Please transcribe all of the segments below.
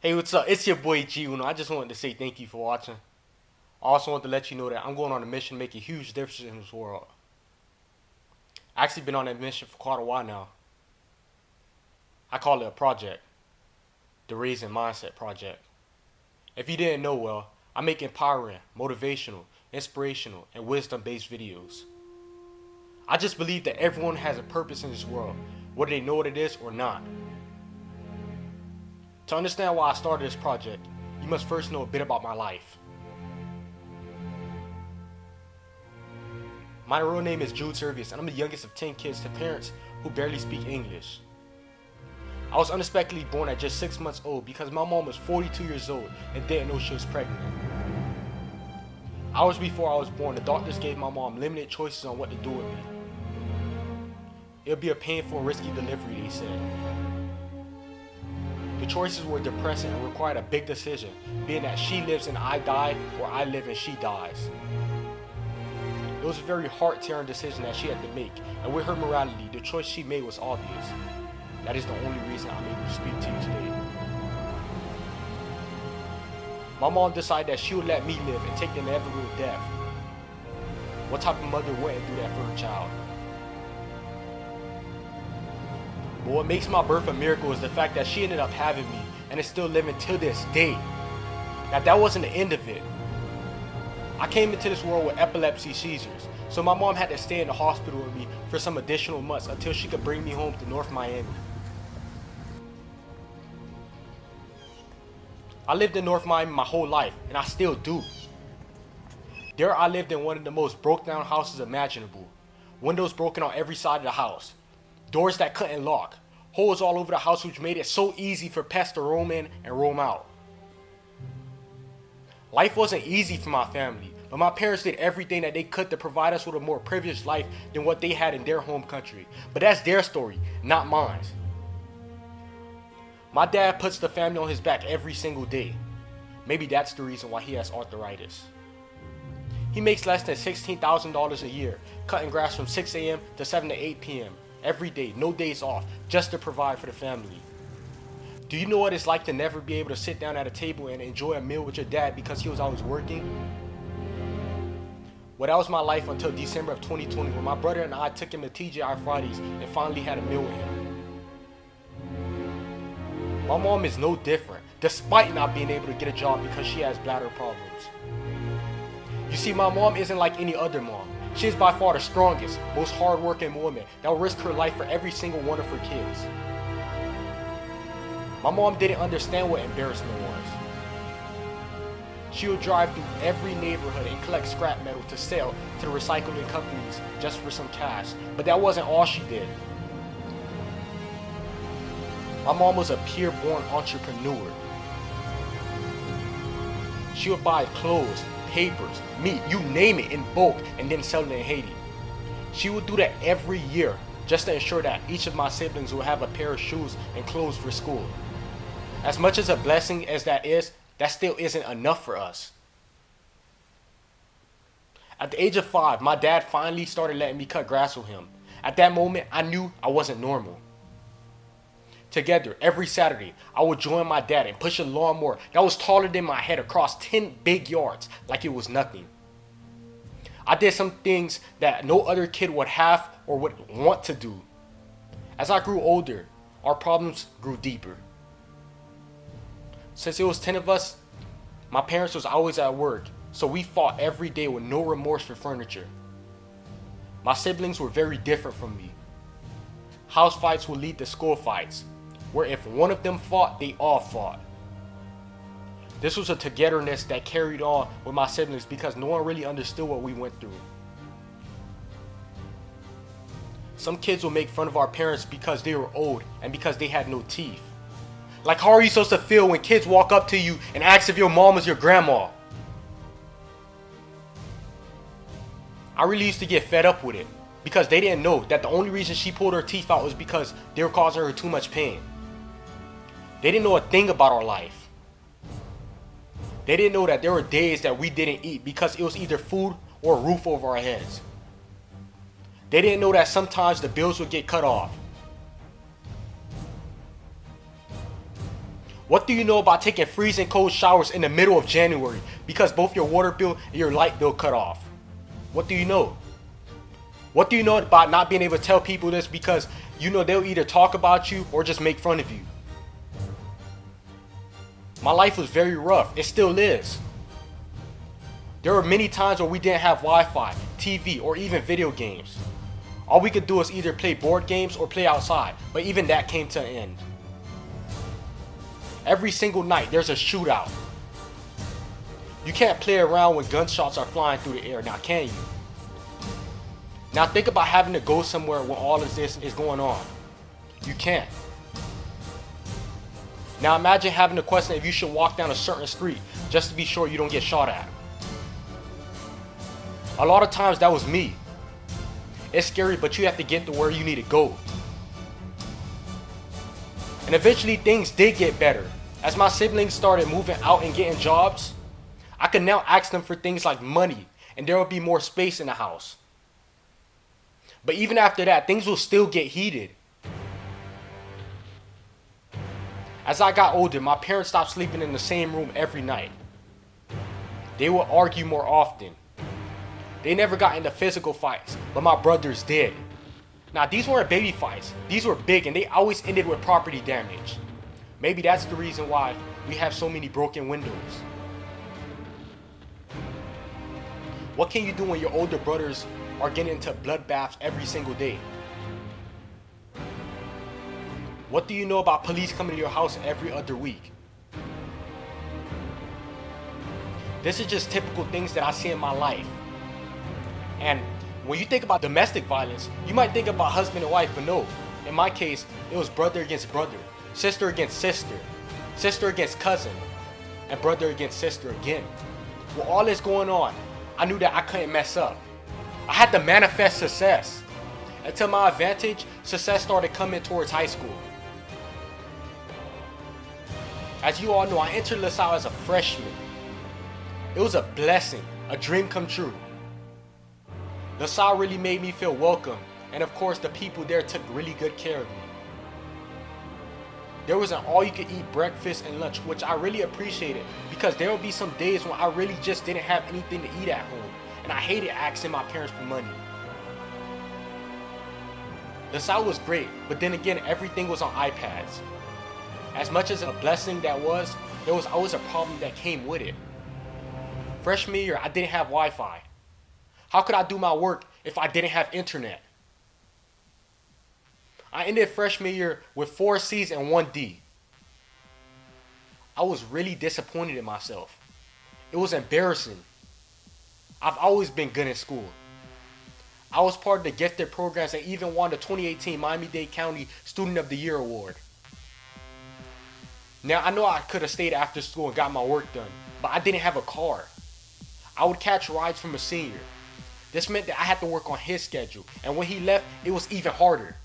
Hey, what's up? It's your boy G Uno. I just wanted to say thank you for watching. I also want to let you know that I'm going on a mission to make a huge difference in this world. I've actually been on that mission for quite a while now. I call it a project, the Raising Mindset Project. If you didn't know, well, I make empowering, motivational, inspirational, and wisdom-based videos. I just believe that everyone has a purpose in this world, whether they know what it is or not. To understand why I started this project, you must first know a bit about my life. My real name is Jude Servius, and I'm the youngest of 10 kids to parents who barely speak English. I was unexpectedly born at just 6 months old because my mom was 42 years old and didn't know she was pregnant. Hours before I was born, the doctors gave my mom limited choices on what to do with me. It would be a painful and risky delivery, they said. The choices were depressing and required a big decision, being that she lives and I die, or I live and she dies. It was a very heart-tearing decision that she had to make, and with her morality, the choice she made was obvious. That is the only reason I'm able to speak to you today. My mom decided that she would let me live and take the inevitable death. What type of mother wouldn't do that for her child? But what makes my birth a miracle is the fact that she ended up having me and is still living till this day. Now that wasn't the end of it. I came into this world with epilepsy seizures, so my mom had to stay in the hospital with me for some additional months until she could bring me home to North Miami. I lived in North Miami my whole life, and I still do. There I lived in one of the most broke down houses imaginable. Windows broken on every side of the house. Doors that couldn't lock. Holes all over the house which made it so easy for pests to roam in and roam out. Life wasn't easy for my family, but my parents did everything that they could to provide us with a more privileged life than what they had in their home country. But that's their story, not mine. My dad puts the family on his back every single day. Maybe that's the reason why he has arthritis. He makes less than $16,000 a year, cutting grass from 6 a.m. to 7 to 8 p.m. every day, no days off, just to provide for the family. Do you know what it's like to never be able to sit down at a table and enjoy a meal with your dad because he was always working? Well, that was my life until December of 2020 when my brother and I took him to TGI Fridays and finally had a meal with him. My mom is no different, despite not being able to get a job because she has bladder problems. You see, my mom isn't like any other mom. She is by far the strongest, most hardworking woman that will risk her life for every single one of her kids. My mom didn't understand what embarrassment was. She would drive through every neighborhood and collect scrap metal to sell to the recycling companies just for some cash. But that wasn't all she did. My mom was a pure-born entrepreneur. She would buy clothes, papers, meat, you name it, in bulk and then sell it in Haiti. She would do that every year just to ensure that each of my siblings will have a pair of shoes and clothes for school. As much as a blessing as that is, that still isn't enough for us. At the age of 5, my dad finally started letting me cut grass with him. At that moment, I knew I wasn't normal. Together, every Saturday, I would join my dad and push a lawnmower that was taller than my head across 10 big yards like it was nothing. I did some things that no other kid would have or would want to do. As I grew older, our problems grew deeper. Since it was 10 of us, my parents was always at work, so we fought every day with no remorse for furniture. My siblings were very different from me. House fights would lead to school fights, where if one of them fought, they all fought. This was a togetherness that carried on with my siblings because no one really understood what we went through. Some kids will make fun of our parents because they were old and because they had no teeth. Like, how are you supposed to feel when kids walk up to you and ask if your mom is your grandma? I really used to get fed up with it because they didn't know that the only reason she pulled her teeth out was because they were causing her too much pain. They didn't know a thing about our life. They didn't know that there were days that we didn't eat because it was either food or a roof over our heads. They didn't know that sometimes the bills would get cut off. What do you know about taking freezing cold showers in the middle of January because both your water bill and your light bill cut off? What do you know? What do you know about not being able to tell people this because you know they'll either talk about you or just make fun of you? My life was very rough. It still is. There were many times where we didn't have Wi-Fi, TV, or even video games. All we could do is either play board games or play outside, but even that came to an end. Every single night there's a shootout. You can't play around when gunshots are flying through the air, now can you? Now think about having to go somewhere when all of this is going on. You can't. Now imagine having to question if you should walk down a certain street just to be sure you don't get shot at. A lot of times that was me. It's scary, but you have to get to where you need to go. And eventually things did get better. As my siblings started moving out and getting jobs, I could now ask them for things like money, and there would be more space in the house. But even after that, things will still get heated. As I got older, my parents stopped sleeping in the same room every night. They would argue more often. They never got into physical fights, but my brothers did. Now, these weren't baby fights. These were big, and they always ended with property damage. Maybe that's the reason why we have so many broken windows. What can you do when your older brothers are getting into bloodbaths every single day? What do you know about police coming to your house every other week? This is just typical things that I see in my life. And when you think about domestic violence, you might think about husband and wife, but no. In my case, it was brother against brother, sister against sister, sister against cousin, and brother against sister again. With all this going on, I knew that I couldn't mess up. I had to manifest success. And to my advantage, success started coming towards high school. As you all know, I entered LaSalle as a freshman. It was a blessing, a dream come true. LaSalle really made me feel welcome, and of course the people there took really good care of me. There was an all-you-could-eat breakfast and lunch, which I really appreciated because there would be some days when I really just didn't have anything to eat at home, and I hated asking my parents for money. LaSalle was great, but then again everything was on iPads. As much as a blessing that was, there was always a problem that came with it. Freshman year, I didn't have Wi-Fi. How could I do my work if I didn't have internet? I ended freshman year with 4 C's and 1 D. I was really disappointed in myself. It was embarrassing. I've always been good in school. I was part of the gifted programs and even won the 2018 Miami-Dade County Student of the Year Award. Now, I know I could have stayed after school and got my work done, but I didn't have a car. I would catch rides from a senior. This meant that I had to work on his schedule, and when he left, it was even harder.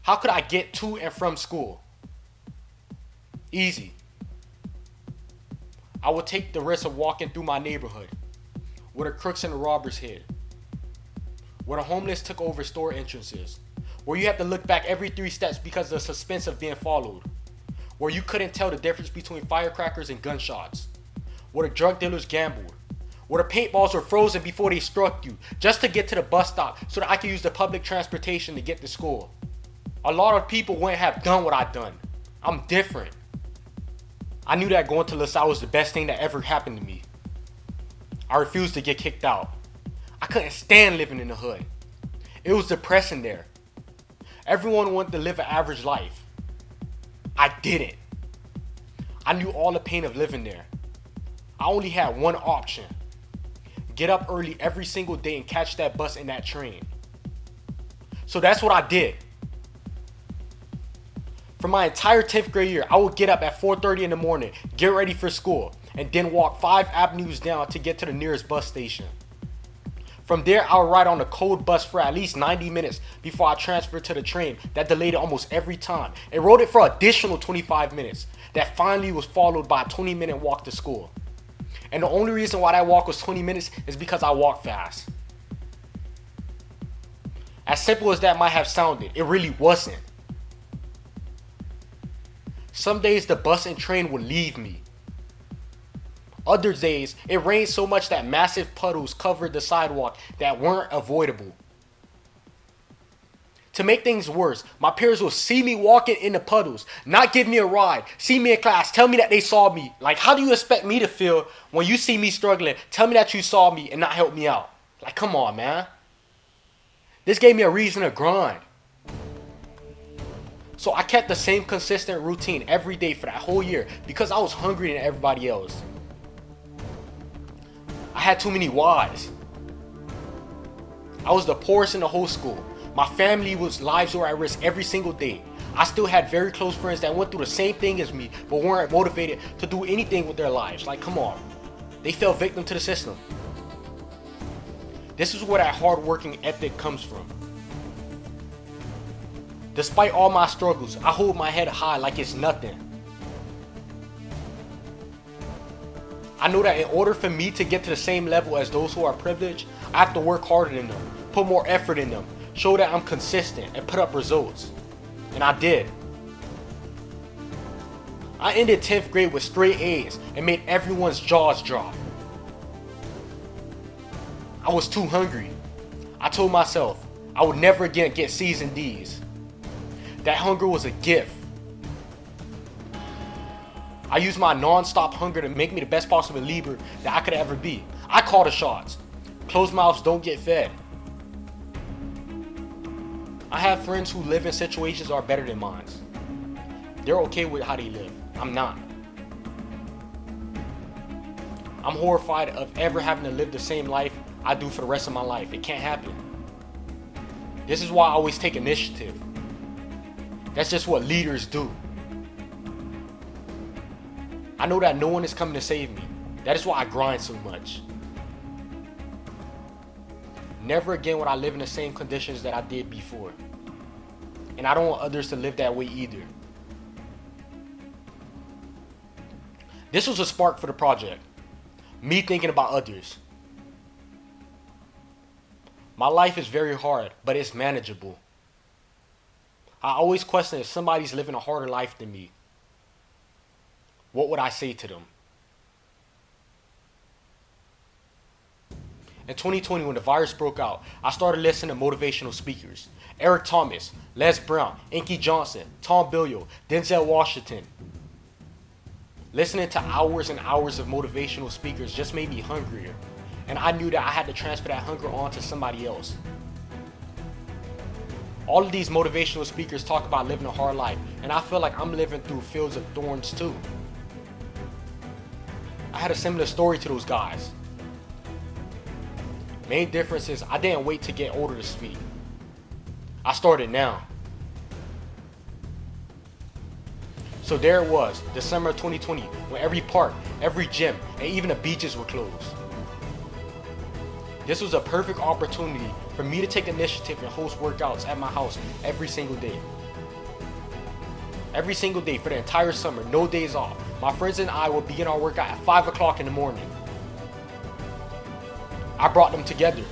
How could I get to and from school? Easy. I would take the risk of walking through my neighborhood, where the crooks and the robbers hid, where the homeless took over store entrances, where you had to look back every 3 steps because of the suspense of being followed, where you couldn't tell the difference between firecrackers and gunshots, where the drug dealers gambled, where the paintballs were frozen before they struck you, just to get to the bus stop so that I could use the public transportation to get to school. A lot of people wouldn't have done what I done. I'm different. I knew that going to LaSalle was the best thing that ever happened to me. I refused to get kicked out. I couldn't stand living in the hood. It was depressing there. Everyone wanted to live an average life. I didn't. I knew all the pain of living there. I only had one option. Get up early every single day and catch that bus and that train. So that's what I did. For my entire 10th grade year, I would get up at 4:30 in the morning, get ready for school, and then walk 5 avenues down to get to the nearest bus station. From there, I would ride on a cold bus for at least 90 minutes before I transferred to the train that delayed almost every time, and rode it for an additional 25 minutes. That finally was followed by a 20-minute walk to school. And the only reason why that walk was 20 minutes is because I walked fast. As simple as that might have sounded, it really wasn't. Some days the bus and train would leave me. Other days, it rained so much that massive puddles covered the sidewalk that weren't avoidable. To make things worse, my peers will see me walking in the puddles, not give me a ride, see me in class, tell me that they saw me. Like, how do you expect me to feel when you see me struggling? Tell me that you saw me and not help me out. Like, come on, man. This gave me a reason to grind. So I kept the same consistent routine every day for that whole year because I was hungry than everybody else. I had too many whys. I was the poorest in the whole school. My family's lives were at risk every single day. I still had very close friends that went through the same thing as me, but weren't motivated to do anything with their lives. Like, come on. They fell victim to the system. This is where that hard-working ethic comes from. Despite all my struggles, I hold my head high like it's nothing. I know that in order for me to get to the same level as those who are privileged, I have to work harder than them, put more effort in them, show that I'm consistent, and put up results. And I did. I ended 10th grade with straight A's and made everyone's jaws drop. I was too hungry. I told myself I would never again get C's and D's. That hunger was a gift. I used my non-stop hunger to make me the best possible leader that I could ever be. I call the shots. Closed mouths don't get fed. I have friends who live in situations that are better than mine. They're okay with how they live. I'm not. I'm horrified of ever having to live the same life I do for the rest of my life. It can't happen. This is why I always take initiative. That's just what leaders do. I know that no one is coming to save me. That is why I grind so much. Never again would I live in the same conditions that I did before. And I don't want others to live that way either. This was a spark for the project. Me thinking about others. My life is very hard, but it's manageable. I always question if somebody's living a harder life than me. What would I say to them? In 2020, when the virus broke out, I started listening to motivational speakers. Eric Thomas, Les Brown, Inky Johnson, Tom Bilyeu, Denzel Washington. Listening to hours and hours of motivational speakers just made me hungrier. And I knew that I had to transfer that hunger on to somebody else. All of these motivational speakers talk about living a hard life, and I feel like I'm living through fields of thorns too. I had a similar story to those guys. Main difference is I didn't wait to get older to speak. I started now. So there it was, December of 2020, when every park, every gym, and even the beaches were closed. This was a perfect opportunity for me to take initiative and host workouts at my house every single day. Every single day for the entire summer, no days off. My friends and I would begin our workout at 5 o'clock in the morning. I brought them together.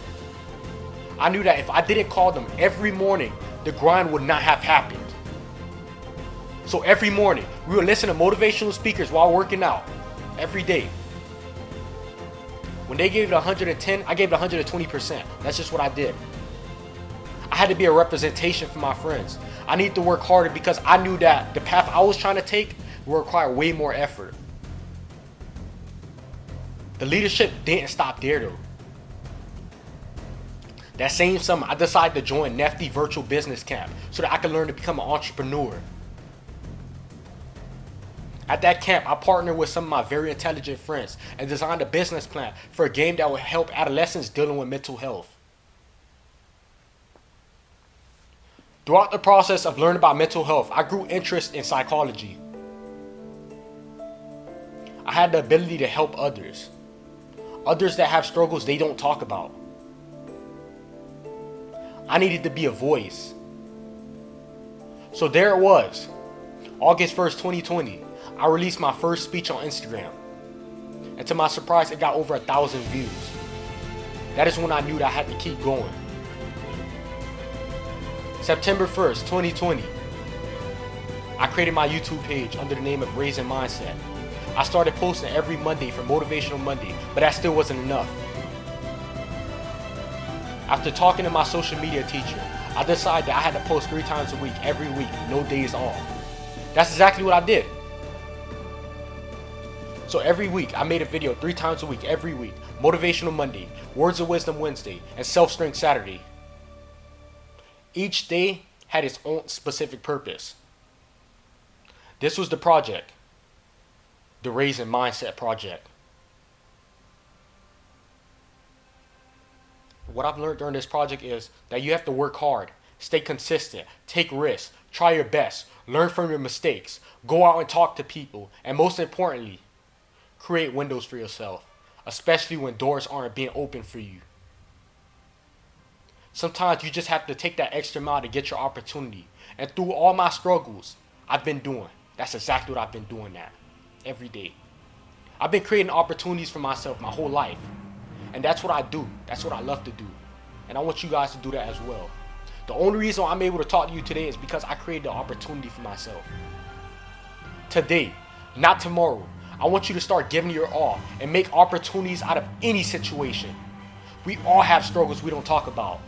I knew that if I didn't call them every morning, the grind would not have happened. So every morning, we would listen to motivational speakers while working out. Every day. When they gave it 110, I gave it 120%. That's just what I did. I had to be a representation for my friends. I needed to work harder because I knew that the path I was trying to take would require way more effort. The leadership didn't stop there though. That same summer, I decided to join Nefty Virtual Business Camp so that I could learn to become an entrepreneur. At that camp, I partnered with some of my very intelligent friends and designed a business plan for a game that would help adolescents dealing with mental health. Throughout the process of learning about mental health, I grew interest in psychology. I had the ability to help others. Others that have struggles they don't talk about. I needed to be a voice. So there it was, August 1st, 2020. I released my first speech on Instagram. And to my surprise, it got over 1,000 views. That is when I knew that I had to keep going. September 1st, 2020. I created my YouTube page under the name of Raising Mindset. I started posting every Monday for Motivational Monday, but that still wasn't enough. After talking to my social media teacher, I decided that I had to post 3 times a week, every week, no days off. That's exactly what I did. So every week, I made a video 3 times a week, every week. Motivational Monday, Words of Wisdom Wednesday, and Self-Strength Saturday. Each day had its own specific purpose. This was the project, the Raising Mindset Project. What I've learned during this project is that you have to work hard, stay consistent, take risks, try your best, learn from your mistakes, go out and talk to people, and most importantly, create windows for yourself, especially when doors aren't being opened for you. Sometimes you just have to take that extra mile to get your opportunity. And through all my struggles, I've been doing. That's exactly what I've been doing now, every day. I've been creating opportunities for myself my whole life. And that's what I do. That's what I love to do. And I want you guys to do that as well. The only reason I'm able to talk to you today is because I created the opportunity for myself. Today, not tomorrow. I want you to start giving your all and make opportunities out of any situation. We all have struggles we don't talk about.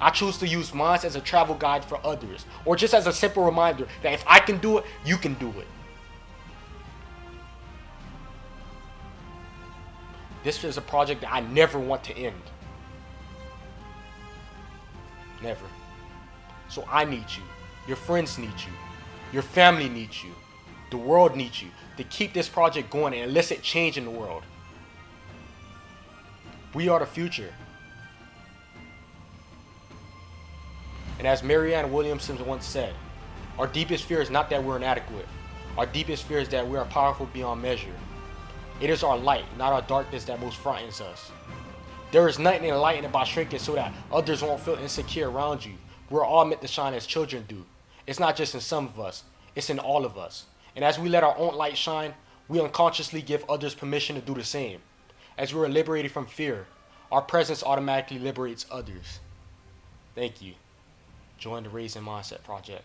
I choose to use mine as a travel guide for others, or just as a simple reminder that if I can do it, you can do it. This is a project that I never want to end. Never. So I need you. Your friends need you. Your family needs you. The world needs you to keep this project going and elicit change in the world. We are the future. And as Marianne Williamson once said, our deepest fear is not that we're inadequate. Our deepest fear is that we are powerful beyond measure. It is our light, not our darkness, that most frightens us. There is nothing enlightening about shrinking so that others won't feel insecure around you. We're all meant to shine as children do. It's not just in some of us, it's in all of us. And as we let our own light shine, we unconsciously give others permission to do the same. As we are liberated from fear, our presence automatically liberates others. Thank you. Join the Raising Mindset Project.